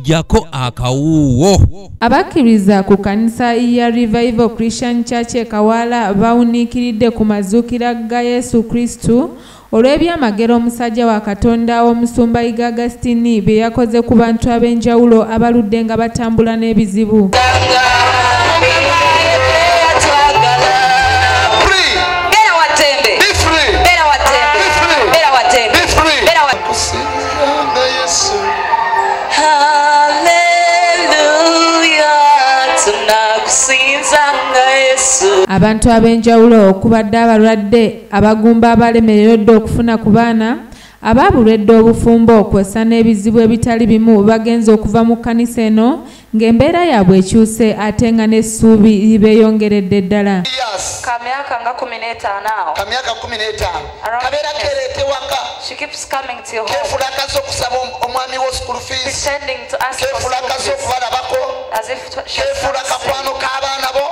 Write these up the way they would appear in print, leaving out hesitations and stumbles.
jako akawuwo. Abakkiriza ku kanisa ya Revival Christian Church e Kawala bawuniikiridde ku mazuukira ga Yesu Kristu olw'ebyamagero omusajja wa Katonda omusumba Yiga Agustini bye yakoze ku bantu ab'enjawulo abaludde nga batambula n'ebizibu. Abantu ab'enjawulo okubadde abalwadde abagumba abalemereredde okufuna ku baana abaabulwedde obufumbo okwosa n'ebizibu ebitali bimu bagenze okuva mu kkanisa eno ng'embeera yaabwe ekyuse ate nga n'essuubi beeyongeredde ddala. Kamyaka nga 15 kamyaka 15 kabeera kereete waka kefulakaza okusaba omwami wo school fees kefulakaza okubalabako kefulakakwano k'abaana bo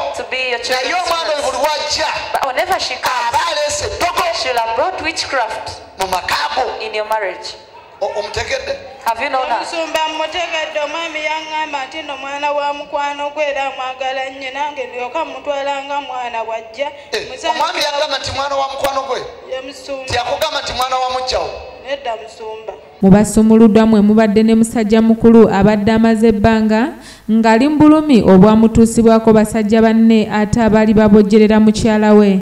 naye omwana oyo buli wajja aba aleese ettoko mu makaago omutegedde. Have you known that? Omusumba mutegedde omwami yaŋŋamba nti nno mwana wa mukwano gwe era mwagala nnyo nange ndyoka mutwala nga mwana bw'ajja. Omwami yagamba nti mwana wa mukwano gwe? Tiyakugamba nti mwana wa mujjawo? Nedda musumba. Mu basumuluddwa mwe mubadde ne musajja mukulu abadde amaze ebbanga ng'ali mu bulumi obwamutuusibwako basajja banne ate abaali babojjerera mukyala we.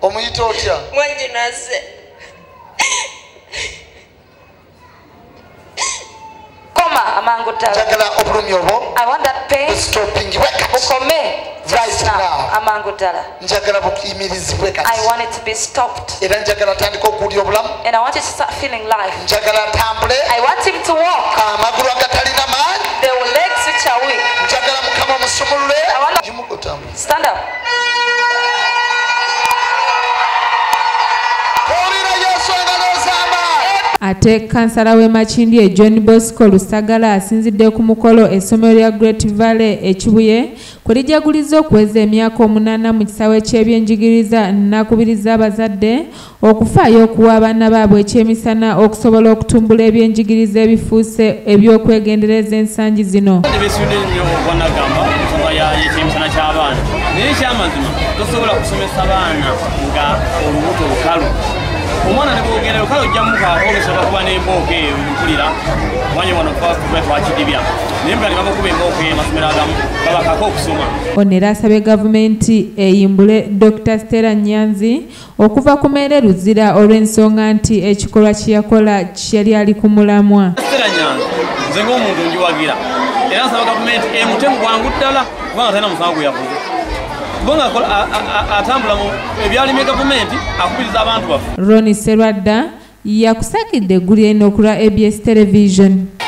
Omuyita otya? Mwanjinaze. Njagala obulumi obwo stopping right now. Njagala bukimirizibwe kati. Era njagala atandika okuwulira obulamu. Njagala atambule. Amagulu agatalina maanyi. Njagala Mukama omusumulule. Stand up. Ate kansala w'e Makindye John Bosco Lusagala asinzidde ku mukolo essomero lya Great Valley ekibuye kwe lijagulizza okuweza emyaka 8 mu kisaawe ky'ebyenjigiriza nakubiriza abazadde okufaayo okuwa abaana baabwe ekyemisana okusobola okutumbula ebyenjigiriza ebifuuse ebyokwegendereza ensangi zino. Naye ekyamazima tosobola kusomesa baana nga olubuto lukalu. Omwana ne bwogera lukalu ojja mukaako olusobola kuba n'embooka eyo mpulira omwanya wano kuba twakidibya naye mbula ne bamukuba embooka eyo amasomero agamu babakako okusoma. Ono era asabye gavumenti eyimbule Dr. Stella Nyanzi okuva ku meere Luzira olw'ensonga nti ekikolwa kye yakola yali ali ku mulamwa. Stella Nyanzi nze ng'omuntu njiwagira era nsaba gavumenti emutemu bwangu ddala kubanga talina musango gwe yakoze. Bonga atambula mu ebyalimye gavumenti akubiriza abantu baffe. Ronnie Serwadda yakusakidde eggulu eno ku lwa ABS Television.